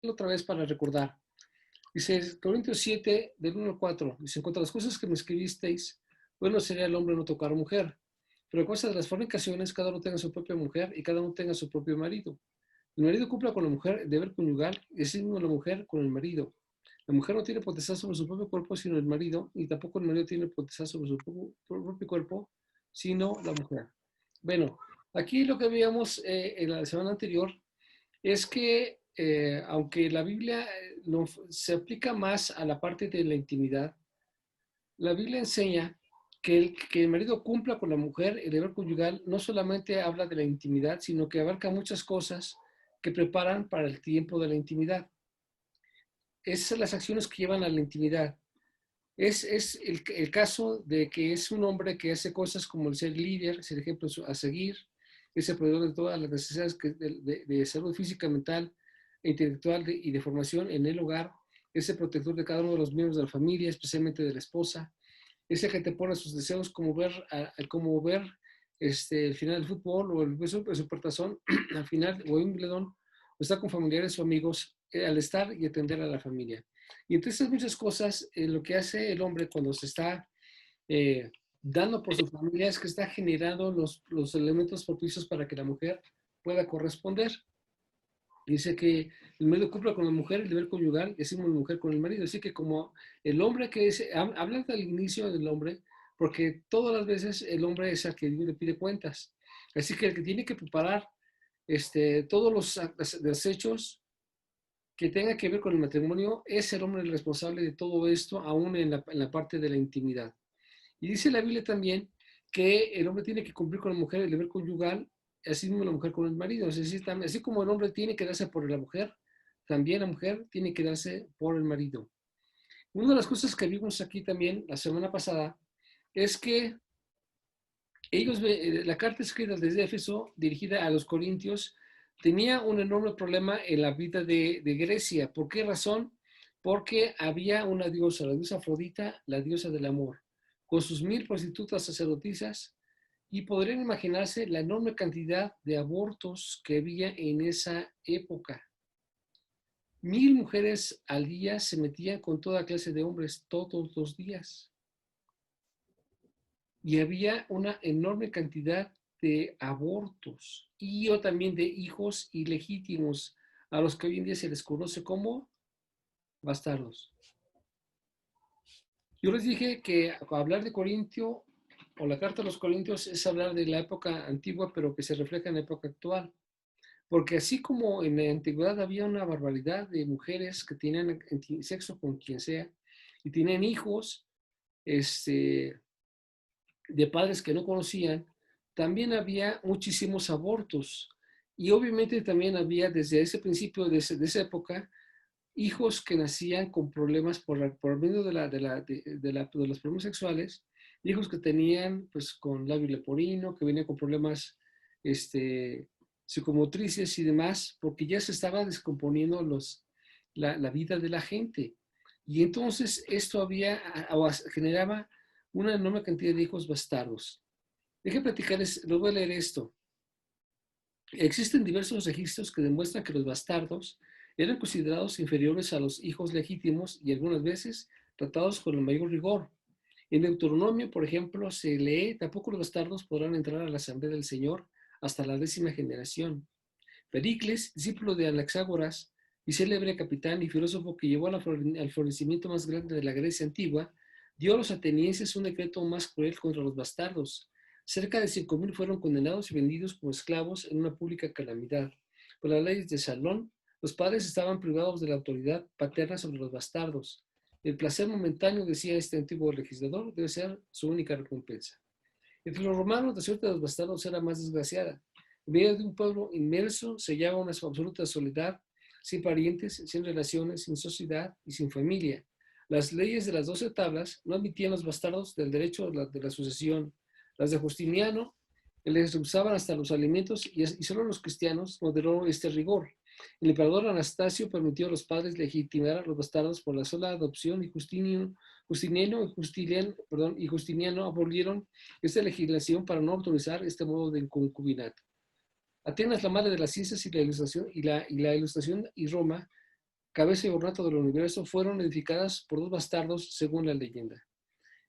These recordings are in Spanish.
otra vez para recordar. Dice Corintios 7, del 1 al 4. Dice, en cuanto a las cosas que me escribisteis, bueno sería el hombre no tocar mujer. Pero a causa de las fornicaciones, cada uno tenga su propia mujer y cada uno tenga su propio marido. El marido cumpla con la mujer el deber conyugal y así mismo la mujer con el marido. La mujer no tiene potestad sobre su propio cuerpo, sino el marido, y tampoco el marido tiene potestad sobre su propio cuerpo, sino la mujer. Bueno, aquí lo que veíamos en la semana anterior es que aunque la Biblia se aplica más a la parte de la intimidad, la Biblia enseña que el marido cumpla con la mujer, el deber conyugal, no solamente habla de la intimidad, sino que abarca muchas cosas que preparan para el tiempo de la intimidad. Esas son las acciones que llevan a la intimidad. Es el caso de que es un hombre que hace cosas como el ser líder, ser ejemplo a seguir, es el proveedor de todas las necesidades de salud física, mental e intelectual y de formación en el hogar, es el protector de cada uno de los miembros de la familia, especialmente de la esposa, es el que te pone sus deseos como ver el final del fútbol o el supertazón al final o Wimbledon o estar con familiares o amigos al estar y atender a la familia. Y entonces muchas cosas, lo que hace el hombre cuando se está eh, dando por su familia es que está generando los elementos propicios para que la mujer pueda corresponder. Dice que el marido cumpla con la mujer el deber conyugal y así como la mujer con el marido. Así que como el hombre que es, habla del inicio del hombre, porque todas las veces el hombre es el que Dios le pide cuentas. Así que el que tiene que preparar todos los desechos que tenga que ver con el matrimonio es el hombre el responsable de todo esto, aún en la parte de la intimidad. Y dice la Biblia también que el hombre tiene que cumplir con la mujer el deber conyugal, así mismo la mujer con el marido. Es decir, así como el hombre tiene que darse por la mujer, también la mujer tiene que darse por el marido. Una de las cosas que vimos aquí también la semana pasada es que la carta escrita desde Éfeso, dirigida a los corintios, tenía un enorme problema en la vida de Grecia. ¿Por qué razón? Porque había una diosa, la diosa Afrodita, la diosa del amor, con sus 1000 prostitutas sacerdotisas, y podrían imaginarse la enorme cantidad de abortos que había en esa época. 1000 mujeres al día se metían con toda clase de hombres todos los días. Y había una enorme cantidad de abortos y o también de hijos ilegítimos a los que hoy en día se les conoce como bastardos. Yo les dije que hablar de Corintio o la carta a los Corintios es hablar de la época antigua, pero que se refleja en la época actual. Porque así como en la antigüedad había una barbaridad de mujeres que tenían sexo con quien sea y tenían hijos, de padres que no conocían, también había muchísimos abortos. Y obviamente también había desde ese principio, de esa época, hijos que nacían con problemas por medio de los problemas sexuales, hijos que tenían pues con labio leporino, que venían con problemas este, psicomotrices y demás, porque ya se estaba descomponiendo la vida de la gente. Y entonces esto generaba una enorme cantidad de hijos bastardos. Deje platicarles, les voy a leer esto. Existen diversos registros que demuestran que los bastardos eran considerados inferiores a los hijos legítimos y algunas veces tratados con el mayor rigor. En Deuteronomio, por ejemplo, se lee, tampoco los bastardos podrán entrar a la asamblea del Señor hasta la 10ª generación. Pericles, discípulo de Anaxágoras y célebre capitán y filósofo que llevó al florecimiento más grande de la Grecia antigua, dio a los atenienses un decreto más cruel contra los bastardos. Cerca de 5.000 fueron condenados y vendidos como esclavos en una pública calamidad. Por las leyes de Salón, los padres estaban privados de la autoridad paterna sobre los bastardos. El placer momentáneo, decía este antiguo legislador, debe ser su única recompensa. Entre los romanos, la suerte de los bastardos era más desgraciada. En medio de un pueblo inmerso se hallaba una absoluta soledad, sin parientes, sin relaciones, sin sociedad y sin familia. Las leyes de las 12 tablas no admitían los bastardos del derecho de la sucesión. Las de Justiniano les rehusaban hasta los alimentos y solo los cristianos moderaron este rigor. El emperador Anastasio permitió a los padres legitimar a los bastardos por la sola adopción y Justiniano abolieron esta legislación para no autorizar este modo de concubinato. Atenas, la madre de las ciencias y la ilustración, y Roma cabeza y ornato del universo, fueron edificadas por dos bastardos según la leyenda.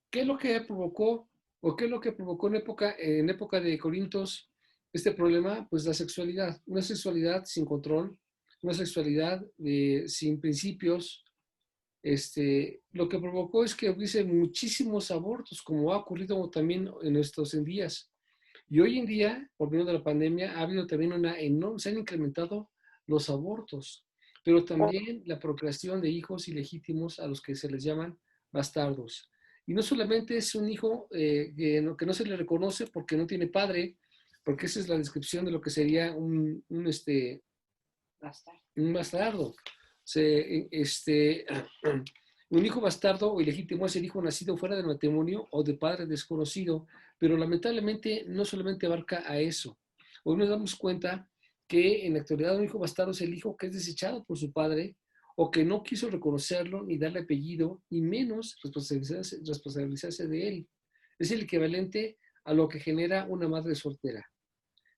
¿Qué es lo que provocó o qué es lo que provocó en época de Corintios este problema? Pues la sexualidad, una sexualidad sin control, una sexualidad sin principios. Lo que provocó es que hubiese muchísimos abortos, como ha ocurrido también en estos días. Y hoy en día, por medio de la pandemia, ha habido también una enorme, se han incrementado los abortos, pero también la procreación de hijos ilegítimos a los que se les llaman bastardos. Y no solamente es un hijo que no se le reconoce porque no tiene padre, porque esa es la descripción de lo que sería un bastardo. Un hijo bastardo o ilegítimo es el hijo nacido fuera del matrimonio o de padre desconocido, pero lamentablemente no solamente abarca a eso. Hoy nos damos cuenta que en la actualidad un hijo bastardo es el hijo que es desechado por su padre o que no quiso reconocerlo ni darle apellido, y menos responsabilizarse de él. Es el equivalente a lo que genera una madre soltera.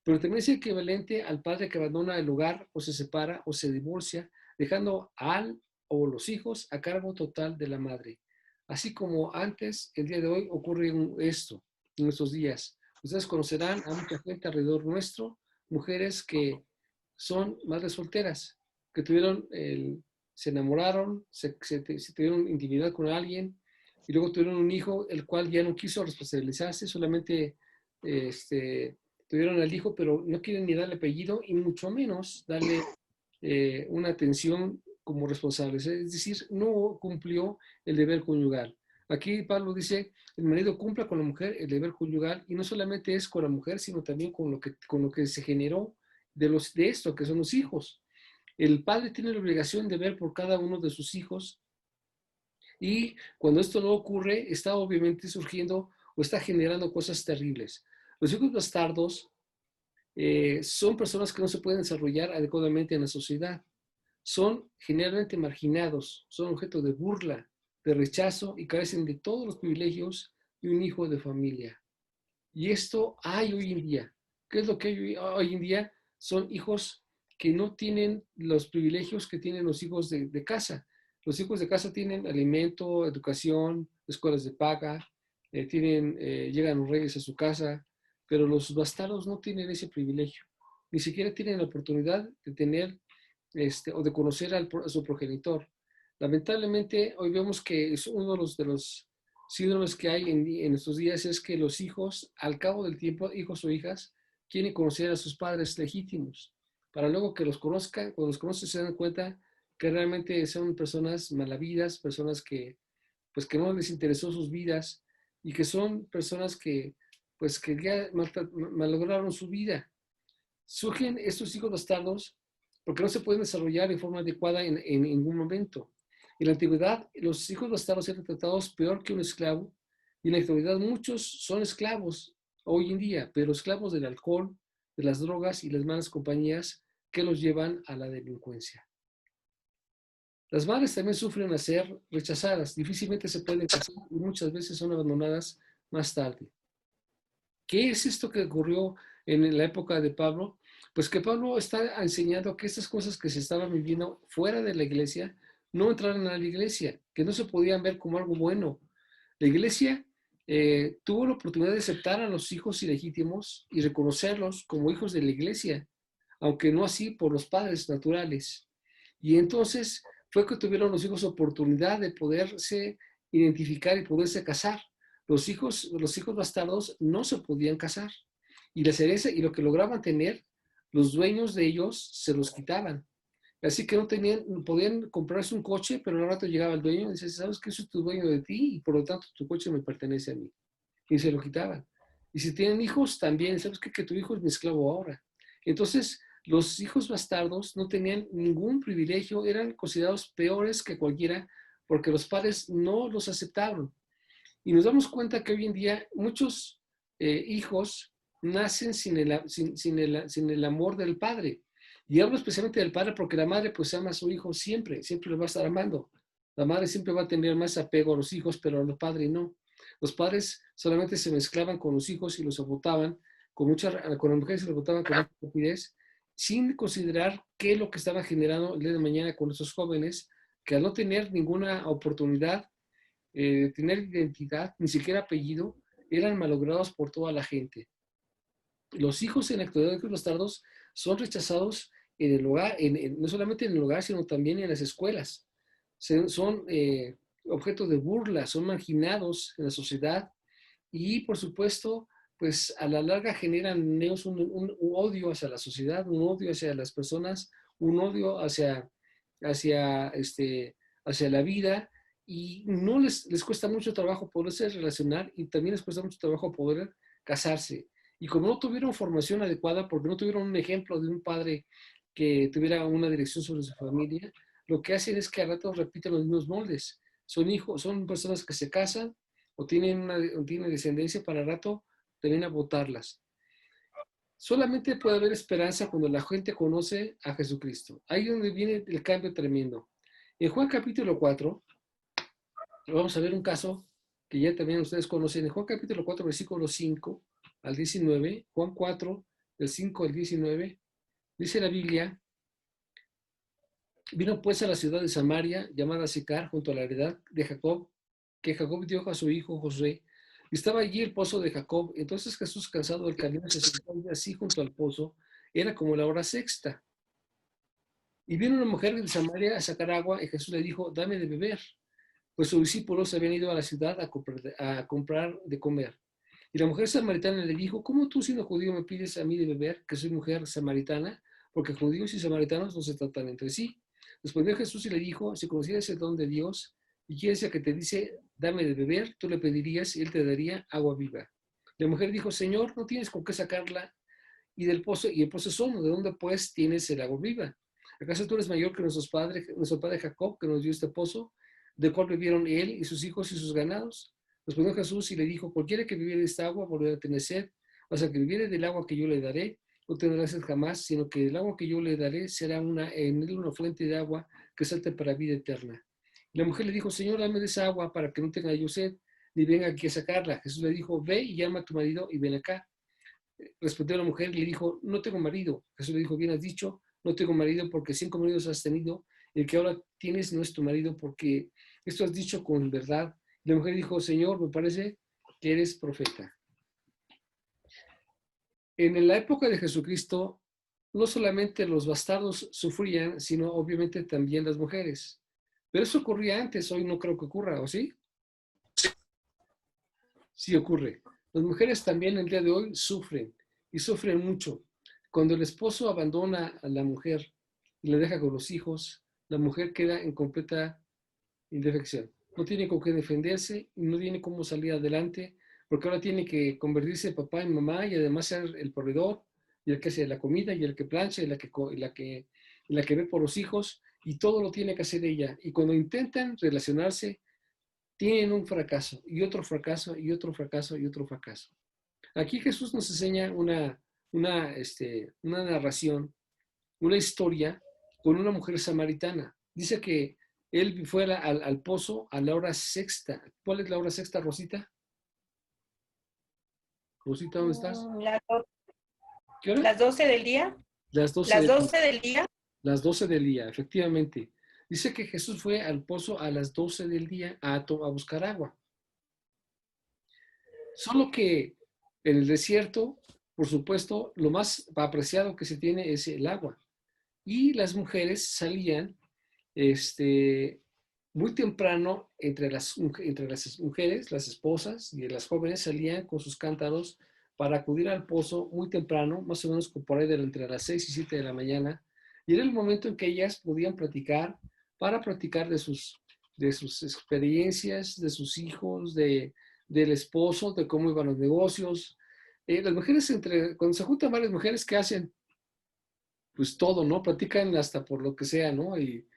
Pero también es equivalente al padre que abandona el hogar o se separa o se divorcia, dejando al o los hijos a cargo total de la madre. Así como antes, el día de hoy ocurre esto en nuestros días. Ustedes conocerán a mucha gente alrededor nuestro, mujeres que son madres solteras, que se enamoraron, se tuvieron intimidad con alguien y luego tuvieron un hijo, el cual ya no quiso responsabilizarse, solamente tuvieron al hijo, pero no quieren ni darle apellido y mucho menos darle una atención como responsable. Es decir, no cumplió el deber conyugal. Aquí Pablo dice, el marido cumpla con la mujer el deber conyugal, y no solamente es con la mujer, sino también con lo que se generó de esto, que son los hijos. El padre tiene la obligación de ver por cada uno de sus hijos, y cuando esto no ocurre, está obviamente surgiendo o está generando cosas terribles. Los hijos bastardos son personas que no se pueden desarrollar adecuadamente en la sociedad. Son generalmente marginados, son objeto de burla, de rechazo y carecen de todos los privilegios de un hijo de familia. Y esto hay hoy en día. ¿Qué es lo que hay hoy en día? Son hijos que no tienen los privilegios que tienen los hijos de casa. Los hijos de casa tienen alimento, educación, escuelas de paga, llegan los reyes a su casa, pero los bastardos no tienen ese privilegio. Ni siquiera tienen la oportunidad de tener o de conocer a su progenitor. Lamentablemente, hoy vemos que es uno de los síndromes que hay en estos días es que los hijos, al cabo del tiempo, hijos o hijas, quieren conocer a sus padres legítimos, para luego que los conozcan, cuando los conocen se dan cuenta que realmente son personas malavidas, personas pues, que no les interesó sus vidas y que son personas pues, que ya malograron su vida. Surgen estos hijos bastardos porque no se pueden desarrollar de forma adecuada en ningún momento. En la antigüedad, los hijos bastardos eran tratados peor que un esclavo, y en la actualidad muchos son esclavos hoy en día, pero esclavos del alcohol, de las drogas y las malas compañías que los llevan a la delincuencia. Las madres también sufren al ser rechazadas, difícilmente se pueden casar y muchas veces son abandonadas más tarde. ¿Qué es esto que ocurrió en la época de Pablo? Pues que Pablo está enseñando que estas cosas que se estaban viviendo fuera de la iglesia no entraran a la iglesia, que no se podían ver como algo bueno. La iglesia tuvo la oportunidad de aceptar a los hijos ilegítimos y reconocerlos como hijos de la iglesia, aunque no así por los padres naturales. Y entonces fue que tuvieron los hijos oportunidad de poderse identificar y poderse casar. Los hijos bastardos no se podían casar, y las herencias y lo que lograban tener, los dueños de ellos se los quitaban. Así que no podían comprarse un coche, pero al rato llegaba el dueño y dice, ¿sabes qué? Eso es tu dueño de ti y por lo tanto tu coche me pertenece a mí. Y se lo quitaban. Y si tienen hijos, también, ¿sabes qué? Que tu hijo es mi esclavo ahora. Entonces, los hijos bastardos no tenían ningún privilegio, eran considerados peores que cualquiera porque los padres no los aceptaron. Y nos damos cuenta que hoy en día muchos hijos nacen sin el amor del padre. Y hablo especialmente del padre porque la madre pues ama a su hijo siempre, siempre lo va a estar amando. La madre siempre va a tener más apego a los hijos, pero a los padres no. Los padres solamente se mezclaban con los hijos y los abortaban con las mujeres se los abortaban con mucha rapidez, sin considerar qué es lo que estaba generando el día de mañana con esos jóvenes que al no tener ninguna oportunidad de tener identidad, ni siquiera apellido, eran malogrados por toda la gente. Los hijos en la actualidad de los bastardos son rechazados en el hogar, no solamente en el hogar, sino también en las escuelas. Son objeto de burla, son marginados en la sociedad y, por supuesto, pues a la larga generan en ellos un odio hacia la sociedad, un odio hacia las personas, un odio hacia la vida y no les cuesta mucho trabajo poderse relacionar y también les cuesta mucho trabajo poder casarse. Y como no tuvieron formación adecuada, porque no tuvieron un ejemplo de un padre que tuviera una dirección sobre su familia, lo que hacen es que a ratos repiten los mismos moldes. Son hijos, son personas que se casan o tienen descendencia para rato también a votarlas. Solamente puede haber esperanza cuando la gente conoce a Jesucristo. Ahí es donde viene el cambio tremendo. En Juan capítulo 4, vamos a ver un caso que ya también ustedes conocen. En Juan capítulo 4, versículo 5 al 19, Juan 4, del 5 al 19, dice la Biblia, vino pues a la ciudad de Samaria, llamada Sicar, junto a la heredad de Jacob, que Jacob dio a su hijo José. Y estaba allí el pozo de Jacob. Entonces Jesús, cansado del camino, se sentó así junto al pozo. Era como la hora sexta. Y vino una mujer de Samaria a sacar agua, y Jesús le dijo, dame de beber. Pues sus discípulos habían ido a la ciudad a comprar de comer. Y la mujer samaritana le dijo, ¿cómo tú siendo judío me pides a mí de beber, que soy mujer samaritana? Porque judíos y samaritanos no se tratan entre sí. Respondió Jesús y le dijo, si conocieras el don de Dios, y quien sea que te dice, dame de beber, tú le pedirías y él te daría agua viva. La mujer dijo, Señor, no tienes con qué sacarla y del pozo, y el pozo es hondo, ¿de dónde pues tienes el agua viva? ¿Acaso tú eres mayor que nuestro padre Jacob, que nos dio este pozo, del cual bebieron él y sus hijos y sus ganados? Respondió Jesús y le dijo, cualquiera que bebiere de esta agua volverá a tener sed, o sea, que bebiere del agua que yo le daré, no tendrá sed jamás, sino que el agua que yo le daré será en él una fuente de agua que salte para vida eterna. Y la mujer le dijo, Señor, dame de esa agua para que no tenga yo sed, ni venga aquí a sacarla. Jesús le dijo, ve y llama a tu marido y ven acá. Respondió la mujer y le dijo, no tengo marido. Jesús le dijo, bien has dicho, no tengo marido porque 5 maridos has tenido, y el que ahora tienes no es tu marido porque esto has dicho con verdad. Y la mujer dijo, Señor, me parece que eres profeta. En la época de Jesucristo, no solamente los bastardos sufrían, sino obviamente también las mujeres. Pero eso ocurría antes, hoy no creo que ocurra, ¿o sí? Sí ocurre. Las mujeres también el día de hoy sufren y sufren mucho. Cuando el esposo abandona a la mujer y la deja con los hijos, la mujer queda en completa indefección. No tiene con qué defenderse y no tiene cómo salir adelante porque ahora tiene que convertirse en papá y mamá y además ser el proveedor y el que hace la comida y el que plancha y la que ve por los hijos y todo lo tiene que hacer ella. Y cuando intentan relacionarse, tienen un fracaso y otro fracaso y otro fracaso y otro fracaso. Aquí Jesús nos enseña una narración, una historia con una mujer samaritana. Dice que él fue al pozo a la hora sexta. ¿Cuál es la hora sexta, Rosita? Rosita, ¿dónde estás? ¿Qué hora? Las 12 del día. Las 12 Las del día. 12 del día. Las 12 del día, efectivamente. Dice que Jesús fue al pozo a las 12 del día a buscar agua. Solo que en el desierto, por supuesto, lo más apreciado que se tiene es el agua. Y las mujeres salían muy temprano, entre las mujeres, las esposas y las jóvenes salían con sus cántaros para acudir al pozo muy temprano, más o menos por ahí entre las 6 y 7 de la mañana. Y era el momento en que ellas podían platicar de sus experiencias, de sus hijos, del esposo, de cómo iban los negocios. Las mujeres, cuando se juntan varias mujeres, ¿qué hacen? Pues todo, ¿no? Platican hasta por lo que sea, ¿no? Y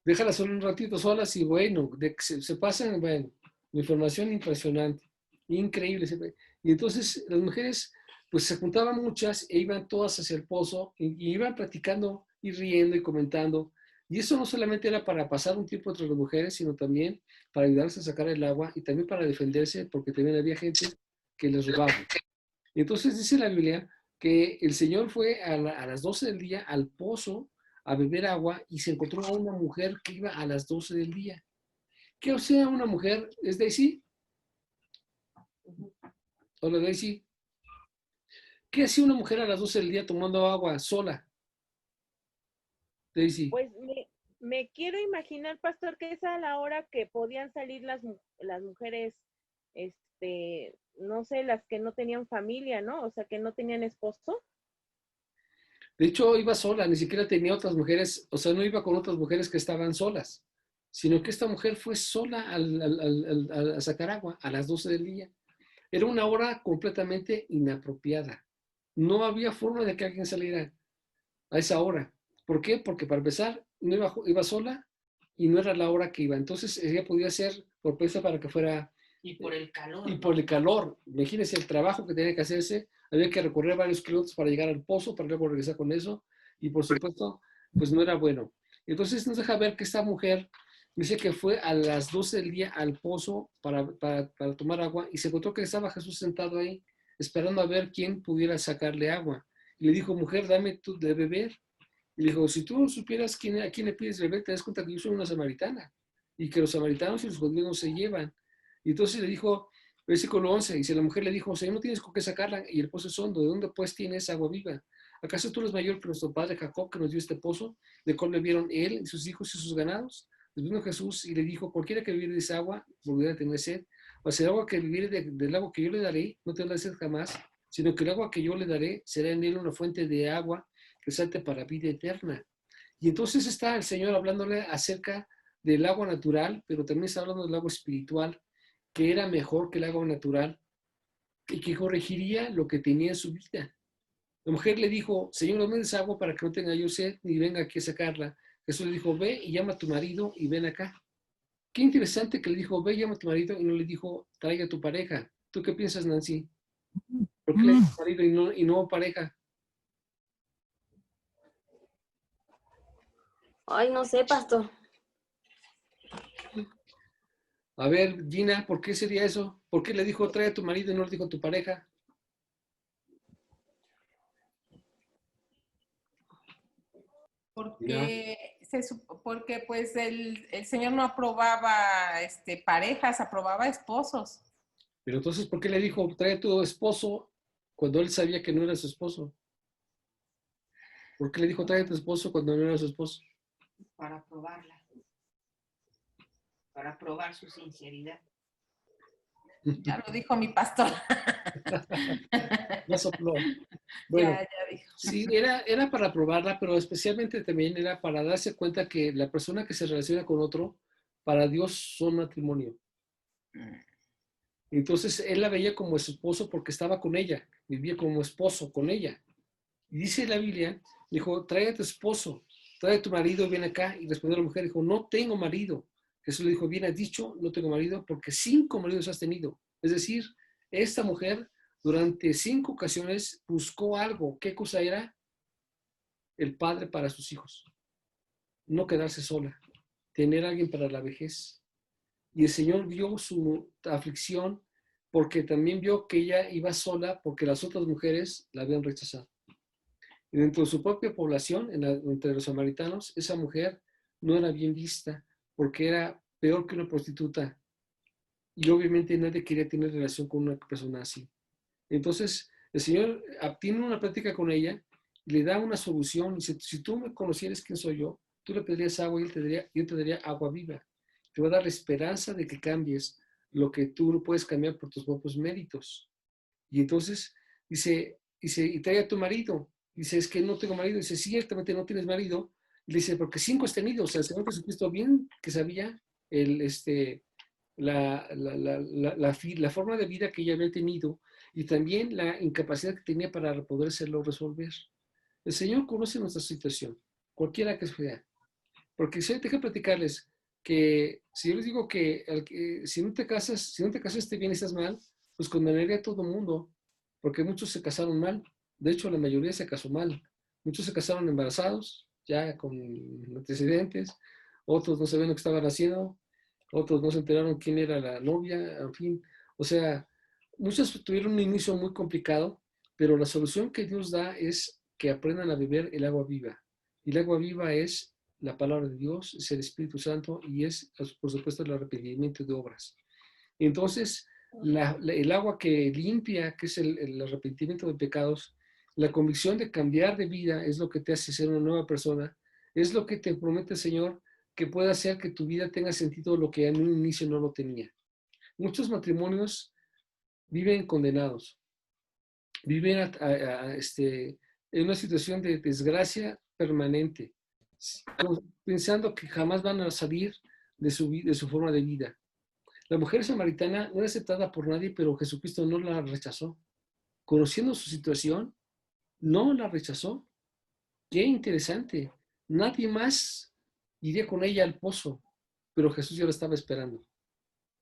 déjalas solo un ratito solas y bueno, se pasan, bueno, información impresionante, increíble. Y entonces las mujeres, pues se juntaban muchas e iban todas hacia el pozo y iban platicando y riendo y comentando. Y eso no solamente era para pasar un tiempo entre las mujeres, sino también para ayudarse a sacar el agua y también para defenderse, porque también había gente que les robaba. Y entonces dice la Biblia que el Señor fue a las 12 del día al pozo a beber agua y se encontró a una mujer que iba a las 12 del día. ¿Qué hacía una mujer? ¿Es Daisy? Hola Daisy. ¿Qué hacía una mujer a las 12 del día tomando agua sola? Daisy. Pues me quiero imaginar, pastor, que esa a la hora que podían salir las mujeres, no sé, las que no tenían familia, ¿no? O sea, que no tenían esposo. De hecho, iba sola, ni siquiera tenía otras mujeres, o sea, no iba con otras mujeres que estaban solas, sino que esta mujer fue sola a sacar agua a las 12 del día. Era una hora completamente inapropiada. No había forma de que alguien saliera a esa hora. ¿Por qué? Porque para empezar, no iba sola y no era la hora que iba. Entonces ella podía ser propuesta para que fuera. Y por el calor. Y por el calor. Imagínense el trabajo que tenía que hacerse. Había que recorrer varios kilómetros para llegar al pozo, para luego regresar con eso. Y por supuesto, pues no era bueno. Entonces nos deja ver que esta mujer dice que fue a las 12 del día al pozo para tomar agua y se encontró que estaba Jesús sentado ahí, esperando a ver quién pudiera sacarle agua. Y le dijo, mujer, dame tú de beber. Y le dijo, si tú supieras a quién le pides beber, te das cuenta que yo soy una samaritana y que los samaritanos y los judíos no se llevan. Y entonces le dijo, versículo 11, dice, la mujer le dijo, Señor, no tienes con qué sacarla y el pozo es hondo, ¿de dónde pues tienes agua viva? ¿Acaso tú eres mayor que nuestro padre Jacob que nos dio este pozo, de cual bebieron él y sus hijos y sus ganados? Le vino Jesús y le dijo, cualquiera que bebiere de esa agua volverá a tener sed, mas el agua que bebiere del agua que yo le daré no tendrá sed jamás, sino que el agua que yo le daré será en él una fuente de agua que salte para vida eterna. Y entonces está el Señor hablándole acerca del agua natural, pero también está hablando del agua espiritual, que era mejor que el agua natural y que corregiría lo que tenía en su vida. La mujer le dijo, Señor, no me des agua para que no tenga yo sed, ni venga aquí a sacarla. Jesús le dijo, ve y llama a tu marido y ven acá. Qué interesante que le dijo, ve y llama a tu marido y no le dijo, traiga a tu pareja. ¿Tú qué piensas, Nancy? ¿Por qué le dijo marido y no pareja? Ay, no sé, pastor. A ver, Gina, ¿por qué sería eso? ¿Por qué le dijo, trae a tu marido y no le dijo a tu pareja? Gina. Porque pues el Señor no aprobaba parejas, aprobaba esposos. Pero entonces, ¿por qué le dijo, trae a tu esposo cuando él sabía que no era su esposo? ¿Por qué le dijo, trae a tu esposo cuando no era su esposo? Para probarla, para probar su sinceridad. Ya lo dijo mi pastor. Ya sopló. Bueno, Ya dijo. sí, era para probarla, pero especialmente también era para darse cuenta que la persona que se relaciona con otro, para Dios son matrimonio. Entonces él la veía como su esposo porque estaba con ella, vivía como esposo con ella. Y dice la Biblia, dijo, trae a tu esposo, trae a tu marido, ven acá. Y respondió la mujer, dijo, no tengo marido. Jesús le dijo, bien has dicho, no tengo marido, porque 5 maridos has tenido. Es decir, esta mujer durante 5 ocasiones buscó algo. ¿Qué cosa era? El padre para sus hijos. No quedarse sola, tener a alguien para la vejez. Y el Señor vio su aflicción porque también vio que ella iba sola porque las otras mujeres la habían rechazado. Y dentro de su propia población, entre los samaritanos, esa mujer no era bien vista porque era peor que una prostituta. Y obviamente nadie quería tener relación con una persona así. Entonces, el Señor tiene una plática con ella y le da una solución. Dice, si tú me conocieras quién soy yo, tú le pedirías agua y yo te daría agua viva. Te va a dar la esperanza de que cambies lo que tú no puedes cambiar por tus propios méritos. Y entonces dice, y trae a tu marido. Dice, es que no tengo marido. Dice, ciertamente no tienes marido. Y le dice, porque 5 has tenido. O sea, el Señor Jesucristo bien que sabía la forma de vida que ella había tenido y también la incapacidad que tenía para podérselo resolver. El Señor conoce nuestra situación, cualquiera que sea. Porque si deja platicarles que si yo les digo que si no te casaste bien y estás mal, pues condenaría a todo el mundo, porque muchos se casaron mal. De hecho, la mayoría se casó mal. Muchos se casaron embarazados, ya con antecedentes, otros no sabían lo que estaban haciendo, otros no se enteraron quién era la novia, en fin. O sea, muchos tuvieron un inicio muy complicado, pero la solución que Dios da es que aprendan a beber el agua viva. Y el agua viva es la palabra de Dios, es el Espíritu Santo y es, por supuesto, el arrepentimiento de obras. Entonces, el agua que limpia, que es el arrepentimiento de pecados, la convicción de cambiar de vida es lo que te hace ser una nueva persona, es lo que te promete el Señor, que pueda hacer que tu vida tenga sentido lo que en un inicio no lo tenía. Muchos matrimonios viven condenados, viven en una situación de desgracia permanente, pensando que jamás van a salir de su forma de vida. La mujer samaritana no era aceptada por nadie, pero Jesucristo no la rechazó. Conociendo su situación, no la rechazó. Qué interesante. Nadie más iría con ella al pozo, pero Jesús ya la estaba esperando.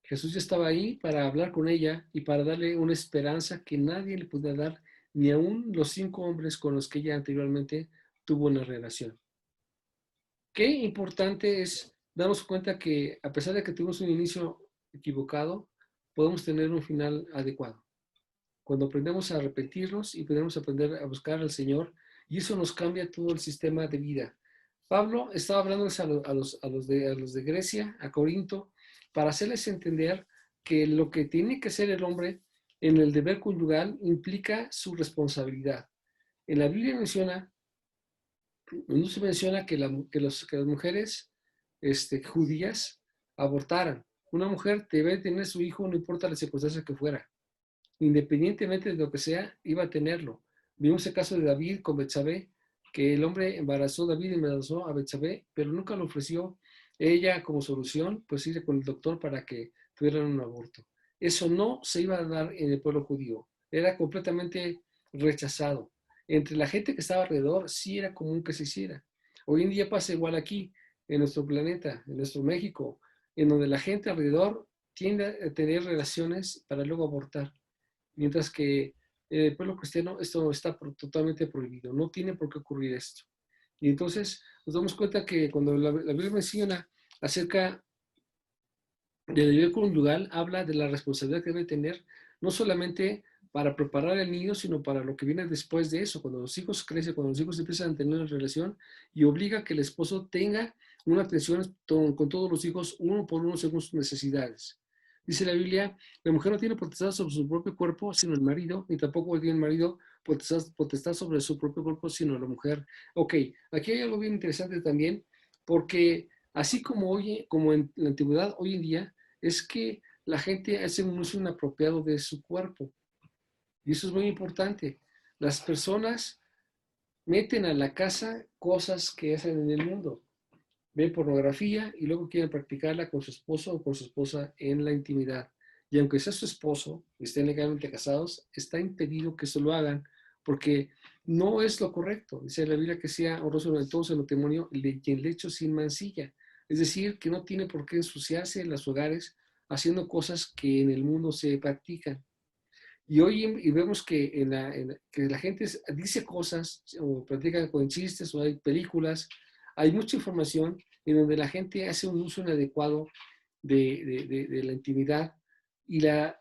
Jesús ya estaba ahí para hablar con ella y para darle una esperanza que nadie le podía dar, ni aún los 5 hombres con los que ella anteriormente tuvo una relación. Qué importante es darnos cuenta que a pesar de que tuvimos un inicio equivocado, podemos tener un final adecuado. Cuando aprendemos a arrepentirnos y podemos aprender a buscar al Señor, y eso nos cambia todo el sistema de vida. Pablo estaba hablando a los de Grecia, a Corinto, para hacerles entender que lo que tiene que hacer el hombre en el deber conyugal implica su responsabilidad. En la Biblia no se menciona que las mujeres judías abortaran. Una mujer debe tener su hijo, no importa la circunstancia que fuera. Independientemente de lo que sea, iba a tenerlo. Vimos el caso de David con Betsabé, que el hombre David embarazó a Betsabé, pero nunca le ofreció ella como solución, pues ir con el doctor para que tuvieran un aborto. Eso no se iba a dar en el pueblo judío. Era completamente rechazado. Entre la gente que estaba alrededor, sí era común que se hiciera. Hoy en día pasa igual aquí, en nuestro planeta, en nuestro México, en donde la gente alrededor tiende a tener relaciones para luego abortar. Mientras que en el pueblo cristiano esto está totalmente prohibido, no tiene por qué ocurrir esto. Y entonces nos damos cuenta que cuando la Biblia menciona acerca del deber conyugal, habla de la responsabilidad que debe tener, no solamente para preparar al niño, sino para lo que viene después de eso, cuando los hijos crecen, cuando los hijos empiezan a tener una relación y obliga a que el esposo tenga una atención con todos los hijos, uno por uno según sus necesidades. Dice la Biblia, la mujer no tiene potestad sobre su propio cuerpo, sino el marido, ni tampoco tiene el marido potestad sobre su propio cuerpo, sino la mujer. Ok, aquí hay algo bien interesante también, porque así como en la antigüedad, hoy en día, es que la gente hace un uso inapropiado de su cuerpo. Y eso es muy importante. Las personas meten a la casa cosas que hacen en el mundo. Ven pornografía y luego quieren practicarla con su esposo o con su esposa en la intimidad. Y aunque sea su esposo y estén legalmente casados, está impedido que eso lo hagan porque no es lo correcto. Dice la Biblia que sea honroso en todos el matrimonio y el lecho sin mancilla. Es decir, que no tiene por qué ensuciarse en los hogares haciendo cosas que en el mundo se practican. Y hoy vemos que, que la gente dice cosas o practica con chistes o hay películas, hay mucha información en donde la gente hace un uso inadecuado de la intimidad y la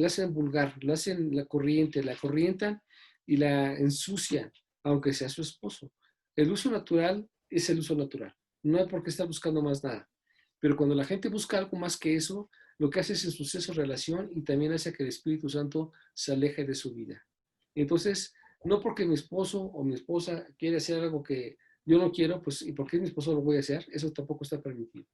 hacen vulgar, la hacen la corrientan y la ensucian, aunque sea su esposo. El uso natural es el uso natural, no hay por qué estar buscando más nada. Pero cuando la gente busca algo más que eso, lo que hace es ensuciar su relación y también hace que el Espíritu Santo se aleje de su vida. Entonces, no porque mi esposo o mi esposa quiere hacer algo que yo no quiero, pues, ¿y por qué mi esposo lo voy a hacer? Eso tampoco está permitido.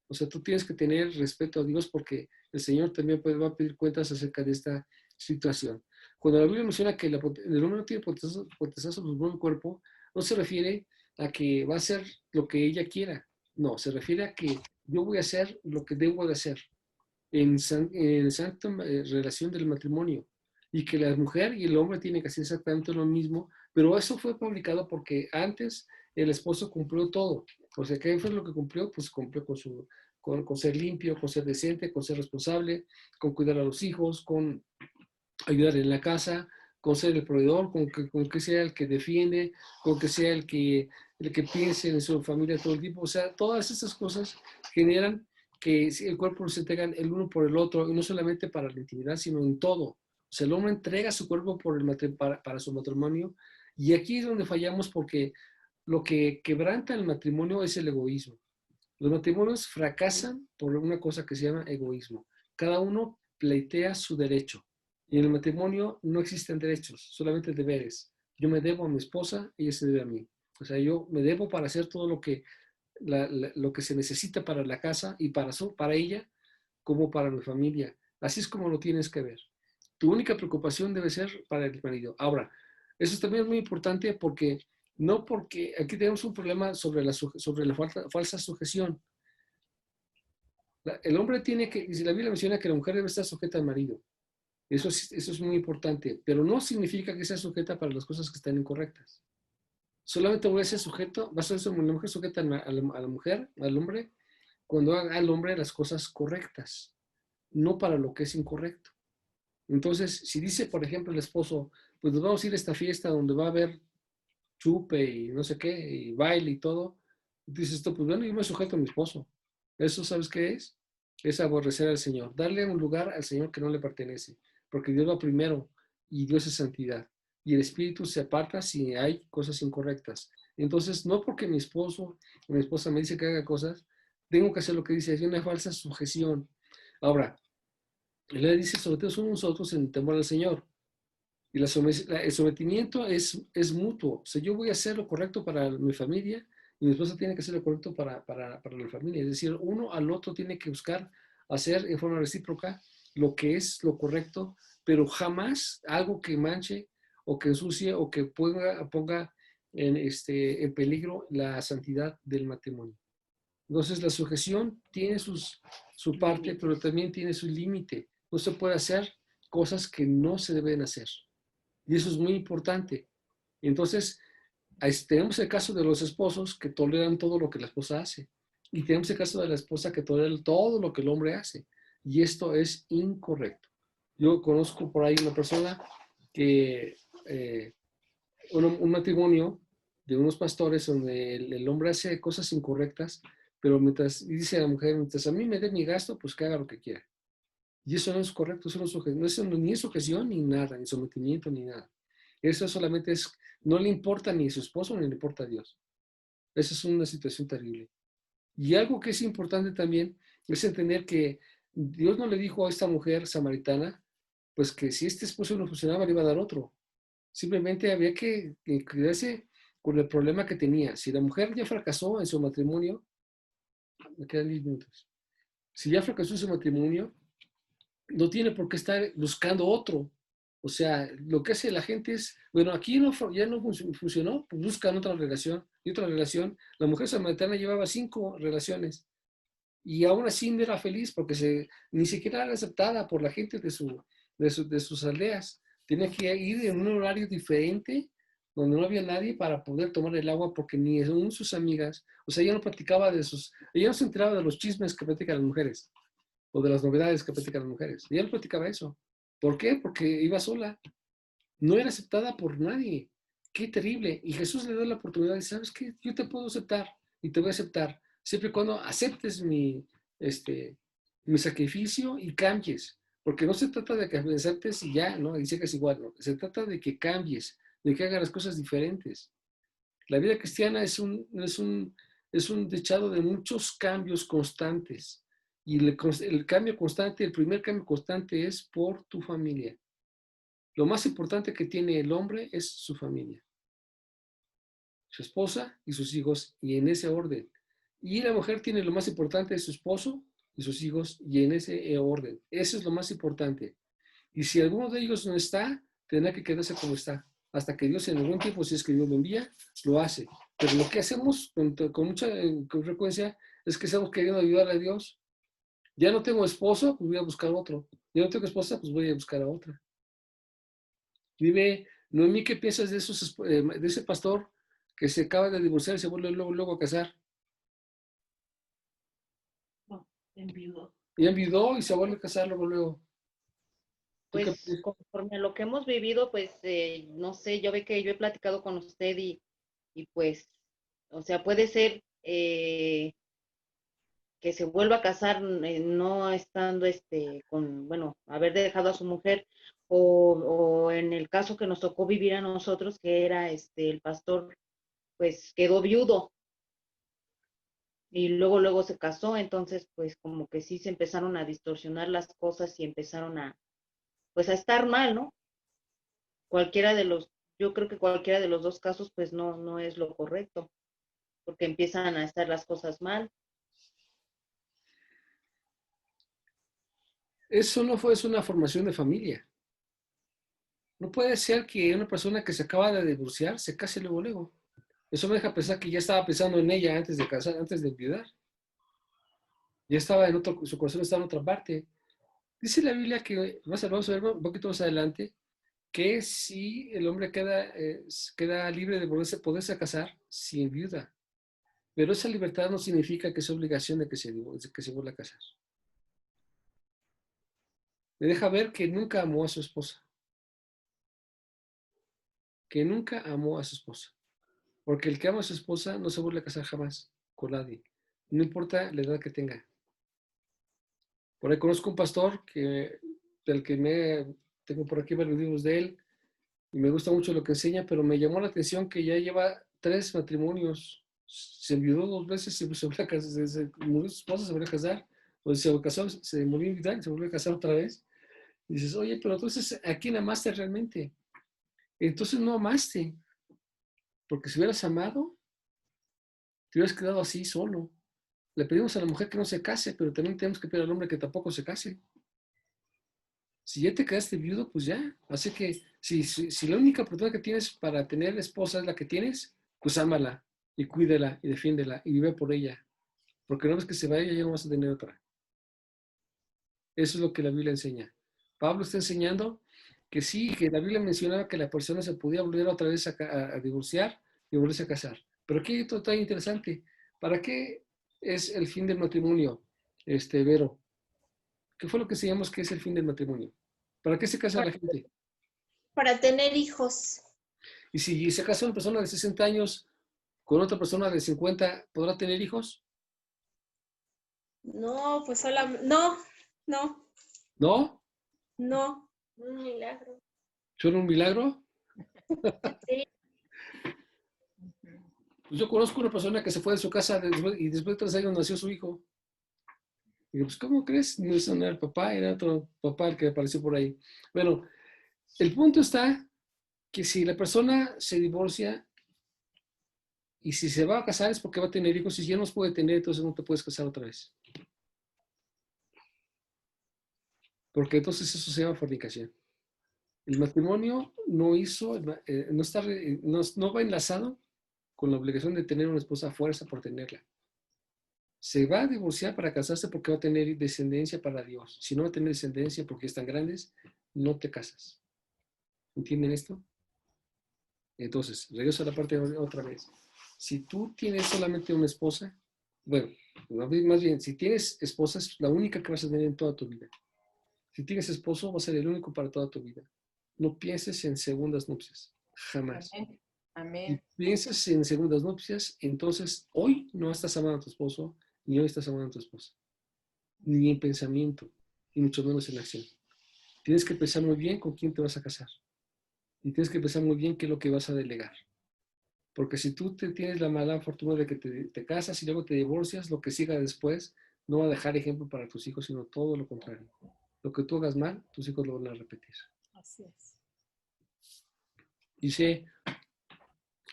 O sea, tú tienes que tener respeto a Dios porque el Señor también va a pedir cuentas acerca de esta situación. Cuando la Biblia menciona que el hombre no tiene potestad sobre su propio cuerpo, no se refiere a que va a hacer lo que ella quiera. No, se refiere a que yo voy a hacer lo que debo de hacer en santa relación del matrimonio y que la mujer y el hombre tienen que hacer exactamente lo mismo, pero eso fue publicado porque antes el esposo cumplió todo. O sea, ¿qué fue lo que cumplió? Pues cumplió con ser limpio, con ser decente, con ser responsable, con cuidar a los hijos, con ayudar en la casa, con ser el proveedor, con que sea el que defiende, con que sea el que piense en su familia todo el tiempo. O sea, todas estas cosas generan que el cuerpo se tengan el uno por el otro, y no solamente para la intimidad, sino en todo. O sea, el hombre entrega su cuerpo para su matrimonio. Y aquí es donde fallamos porque lo que quebranta el matrimonio es el egoísmo. Los matrimonios fracasan por una cosa que se llama egoísmo. Cada uno pleitea su derecho. Y en el matrimonio no existen derechos, solamente deberes. Yo me debo a mi esposa, ella se debe a mí. O sea, yo me debo para hacer todo lo que se necesita para la casa y para ella como para mi familia. Así es como lo tienes que ver. Tu única preocupación debe ser para el marido. Ahora, eso también es muy importante porque aquí tenemos un problema sobre la falsa sujeción. El hombre tiene que, y la Biblia menciona que la mujer debe estar sujeta al marido. Eso es muy importante, pero no significa que sea sujeta para las cosas que están incorrectas. Solamente voy a ser sujeto, va a ser la mujer sujeta a la mujer, al hombre, cuando haga al hombre las cosas correctas, no para lo que es incorrecto. Entonces, si dice, por ejemplo, el esposo, pues nos vamos a ir a esta fiesta donde va a haber chupe y no sé qué, y baile y todo, dices esto, pues bueno, yo me sujeto a mi esposo. ¿Eso sabes qué es? Es aborrecer al Señor, darle un lugar al Señor que no le pertenece, porque Dios va primero y Dios es santidad. Y el espíritu se aparta si hay cosas incorrectas. Entonces, no porque mi esposo o mi esposa me dice que haga cosas, tengo que hacer lo que dice, es una falsa sujeción. Ahora, él le dice, someteos unos a otros en temor al Señor. Y el sometimiento es mutuo. O sea, yo voy a hacer lo correcto para mi familia y mi esposa tiene que hacer lo correcto para la familia. Es decir, uno al otro tiene que buscar hacer en forma recíproca lo que es lo correcto, pero jamás algo que manche o que ensucie o que ponga en peligro la santidad del matrimonio. Entonces, la sujeción tiene su parte, pero también tiene su límite. No se puede hacer cosas que no se deben hacer. Y eso es muy importante. Entonces, tenemos el caso de los esposos que toleran todo lo que la esposa hace. Y tenemos el caso de la esposa que tolera todo lo que el hombre hace. Y esto es incorrecto. Yo conozco por ahí una persona que, un matrimonio de unos pastores donde el hombre hace cosas incorrectas, pero dice a la mujer, mientras a mí me dé mi gasto, pues que haga lo que quiera. Y eso no es correcto, eso ni es sujeción ni nada, ni sometimiento ni nada. Eso solamente no le importa ni a su esposo ni le importa a Dios. Esa es una situación terrible. Y algo que es importante también es entender que Dios no le dijo a esta mujer samaritana, pues que si este esposo no funcionaba le iba a dar otro. Simplemente había que quedarse con el problema que tenía. Si la mujer ya fracasó en su matrimonio, me quedan 10 minutos. Si ya fracasó en su matrimonio, no tiene por qué estar buscando otro. O sea, lo que hace la gente es, bueno, aquí ya no funcionó, pues buscan otra relación y otra relación. La mujer samaritana llevaba 5 relaciones y aún así no era feliz porque ni siquiera era aceptada por la gente de sus aldeas. Tenía que ir en un horario diferente donde no había nadie para poder tomar el agua porque ni aún sus amigas, o sea, ella no platicaba ella no se enteraba de los chismes que platican las mujeres o de las novedades que platican las mujeres. Y él platicaba eso. ¿Por qué? Porque iba sola. No era aceptada por nadie. Qué terrible. Y Jesús le da la oportunidad de, ¿sabes qué? Yo te puedo aceptar y te voy a aceptar siempre y cuando aceptes mi sacrificio y cambies. Porque no se trata de que aceptes y ya, ¿no? Y sigas igual, ¿no? Se trata de que cambies, de que hagas las cosas diferentes. La vida cristiana es un dechado de muchos cambios constantes. Y el cambio constante, el primer cambio constante es por tu familia. Lo más importante que tiene el hombre es su familia. Su esposa y sus hijos, y en ese orden. Y la mujer tiene lo más importante de su esposo y sus hijos, y en ese orden. Eso es lo más importante. Y si alguno de ellos no está, tendrá que quedarse como está. Hasta que Dios en algún tiempo, si es que Dios lo envía, lo hace. Pero lo que hacemos con mucha frecuencia es que estamos queriendo ayudar a Dios. Ya no tengo esposo, pues voy a buscar otro. Ya no tengo esposa, pues voy a buscar a otra. Dime, Noemí, ¿qué piensas de ese pastor que se acaba de divorciar y se vuelve luego a casar? No, enviudó. Y enviudó y se vuelve a casar luego. Pues conforme a lo que hemos vivido, pues no sé, yo ve que yo he platicado con usted y pues, o sea, puede ser que se vuelva a casar no estando bueno, haber dejado a su mujer, o en el caso que nos tocó vivir a nosotros, que era el pastor, pues quedó viudo y luego se casó, entonces pues como que sí se empezaron a distorsionar las cosas y empezaron pues a estar mal, ¿no? Cualquiera de los, yo creo que cualquiera de los dos casos pues no es lo correcto, porque empiezan a estar las cosas mal. Eso no fue, es una formación de familia. No puede ser que una persona que se acaba de divorciar se case luego, luego. Eso me deja pensar que ya estaba pensando en ella antes de casar, antes de enviudar. Ya estaba en otro, su corazón estaba en otra parte. Dice la Biblia que, vamos a ver un poquito más adelante, que si el hombre queda libre de poderse casar, si enviuda. Pero esa libertad no significa que es obligación de que se vuelva a casar. Le deja ver que nunca amó a su esposa. Que nunca amó a su esposa. Porque el que ama a su esposa no se vuelve a casar jamás con nadie. No importa la edad que tenga. Por ahí conozco un pastor del que tengo por aquí varios libros de él y me gusta mucho lo que enseña, pero me llamó la atención que ya lleva 3 matrimonios. Se enviudó 2 veces y se volvió a casar, se murió su esposa, se volvió a casar, o se casó, se volvió a invitar y se volvió a casar otra vez. Y dices, oye, pero entonces, ¿a quién amaste realmente? Entonces no amaste, porque si hubieras amado, te hubieras quedado así solo. Le pedimos a la mujer que no se case, pero también tenemos que pedir al hombre que tampoco se case. Si ya te quedaste viudo, pues ya. Así que si la única oportunidad que tienes para tener esposa es la que tienes, pues ámala y cuídala y defiéndela y vive por ella. Porque una vez que se vaya ya no vas a tener otra. Eso es lo que la Biblia enseña. Pablo está enseñando que sí, que la Biblia mencionaba que la persona se podía volver otra vez a divorciar y volverse a casar. Pero aquí hay otro detalle interesante. ¿Para qué es el fin del matrimonio, Vero? ¿Qué fue lo que enseñamos que es el fin del matrimonio? ¿Para qué se casa la gente? Para tener hijos. Y si se casa una persona de 60 años con otra persona de 50, ¿podrá tener hijos? No, pues solamente, no, ¿No? un milagro. ¿Solo un milagro? Sí. Pues yo conozco una persona que se fue de su casa y después de 3 años nació su hijo. Y digo, pues, ¿cómo crees? No era el papá, era otro papá el que apareció por ahí. Bueno, el punto está que si la persona se divorcia y si se va a casar es porque va a tener hijos, y si ya no los puede tener, entonces no te puedes casar otra vez. Porque entonces eso se llama fornicación. El matrimonio no va enlazado con la obligación de tener una esposa a fuerza por tenerla. Se va a divorciar para casarse porque va a tener descendencia para Dios. Si no va a tener descendencia porque están grandes, no te casas. ¿Entienden esto? Entonces, regreso a la parte otra vez. Si tú tienes solamente una esposa, bueno, más bien, si tienes esposa es la única que vas a tener en toda tu vida. Si tienes esposo, va a ser el único para toda tu vida. No pienses en segundas nupcias, jamás. Amén. Si Amén. piensas en segundas nupcias, entonces hoy no estás amando a tu esposo, ni hoy estás amando a tu esposa. Ni en pensamiento, y mucho menos en acción. Tienes que pensar muy bien con quién te vas a casar. Y tienes que pensar muy bien qué es lo que vas a delegar. Porque si tú tienes la mala fortuna de que te casas y luego te divorcias, lo que siga después no va a dejar ejemplo para tus hijos, sino todo lo contrario. Lo que tú hagas mal, tus hijos lo van a repetir. Así es. Dice,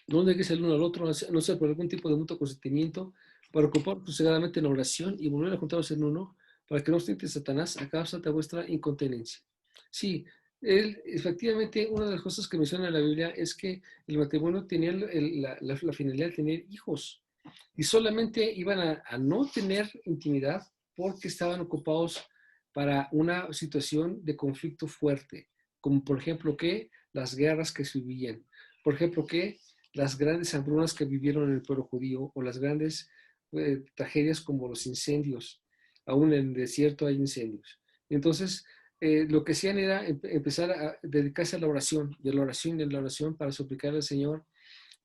no negues el uno al otro, no sea por algún tipo de mutuo consentimiento, para ocupar sosegadamente en la oración y volver a juntaros en uno, para que no os tiente Satanás a causa de vuestra incontinencia. Sí, efectivamente, una de las cosas que menciona la Biblia es que el matrimonio tenía la finalidad de tener hijos y solamente iban a no tener intimidad porque estaban ocupados para una situación de conflicto fuerte, como por ejemplo que las guerras que se vivían, por ejemplo que las grandes hambrunas que vivieron en el pueblo judío o las grandes tragedias como los incendios. Aún en el desierto hay incendios. Entonces, lo que hacían era empezar a dedicarse a la oración, y a la oración y a la oración para suplicar al Señor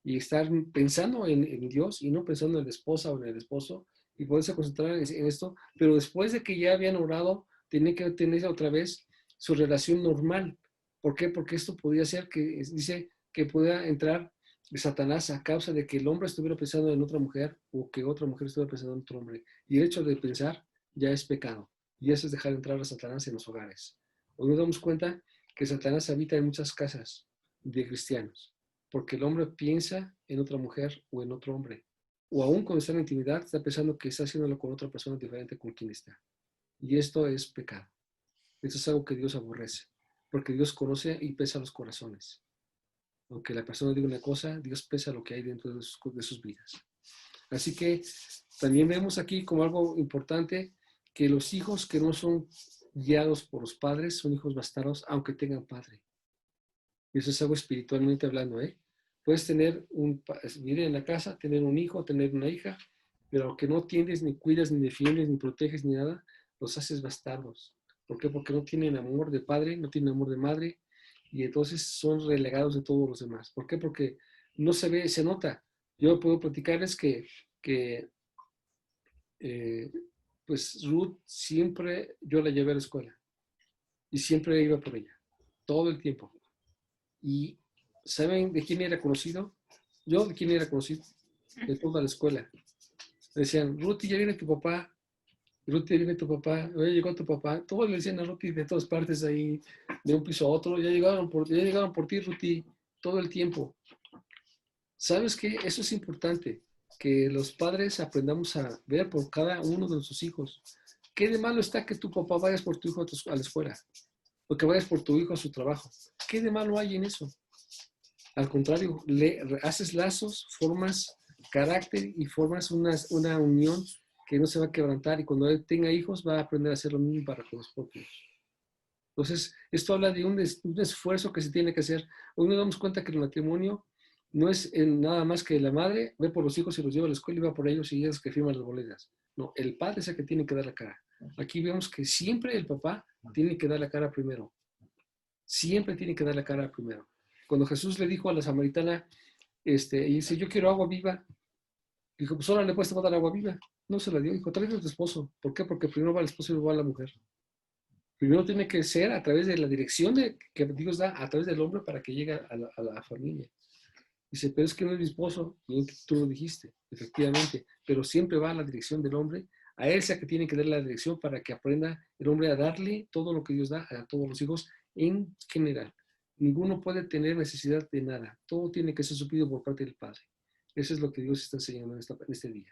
y estar pensando en Dios y no pensando en la esposa o en el esposo y poderse concentrar en esto. Pero después de que ya habían orado, tenían que tener otra vez su relación normal, ¿Por qué? Porque esto podría ser que dice que pueda entrar de Satanás a causa de que el hombre estuviera pensando en otra mujer o que otra mujer estuviera pensando en otro hombre. Y el hecho de pensar ya es pecado. Y eso es dejar entrar a Satanás en los hogares. Hoy nos damos cuenta que Satanás habita en muchas casas de cristianos, porque el hombre piensa en otra mujer o en otro hombre. O aún cuando está en intimidad, está pensando que está haciéndolo con otra persona diferente con quien está. Y esto es pecado. Esto es algo que Dios aborrece, porque Dios conoce y pesa los corazones. Aunque la persona diga una cosa, Dios pesa lo que hay dentro de sus vidas. Así que también vemos aquí como algo importante que los hijos que no son guiados por los padres son hijos bastardos, aunque tengan padre. Y eso es algo espiritualmente hablando, ¿eh? Puedes tener vivir en la casa, tener un hijo, tener una hija, pero que no atiendes, ni cuidas, ni defiendes, ni proteges, ni nada, los haces bastardos. ¿Por qué? Porque no tienen amor de padre, no tienen amor de madre, y entonces son relegados de todos los demás. ¿Por qué? Porque no se ve, se nota. Yo puedo platicarles que pues Ruth siempre, yo la llevé a la escuela y siempre iba por ella, todo el tiempo. ¿Y saben de quién era conocido? Yo de quién era conocido, de toda la escuela. Decían, Ruth, ya viene tu papá, Ruth, ya viene tu papá, ya llegó tu papá. Todos le decían a Ruth de todas partes ahí, de un piso a otro, ya llegaron por ti, Ruth, todo el tiempo. ¿Sabes qué? Eso es importante, que los padres aprendamos a ver por cada uno de nuestros hijos. ¿Qué de malo está que tu papá vayas por tu hijo a la escuela? O que vayas por tu hijo a su trabajo. ¿Qué de malo hay en eso? Al contrario, haces lazos, formas carácter y formas una unión que no se va a quebrantar, y cuando él tenga hijos va a aprender a hacer lo mismo para con los propios. Entonces, esto habla de un esfuerzo que se tiene que hacer. Hoy nos damos cuenta que el matrimonio no es nada más que la madre ve por los hijos y los lleva a la escuela y va por ellos y es que firma las boletas. No, el padre es el que tiene que dar la cara. Aquí vemos que siempre el papá tiene que dar la cara primero. Siempre tiene que dar la cara primero. Cuando Jesús le dijo a la samaritana, y dice, yo quiero agua viva, dijo, pues ahora le puedes dar agua viva. No se la dio, dijo, tráete a tu esposo. ¿Por qué? Porque primero va el esposo y luego va la mujer. Primero tiene que ser a través de la dirección que Dios da a través del hombre para que llegue a la familia. Dice, pero es que no es mi esposo. Y tú lo dijiste, efectivamente. Pero siempre va a la dirección del hombre. A él sea que tiene que dar la dirección para que aprenda el hombre a darle todo lo que Dios da a todos los hijos en general. Ninguno puede tener necesidad de nada. Todo tiene que ser suplido por parte del Padre. Eso es lo que Dios está enseñando en este día.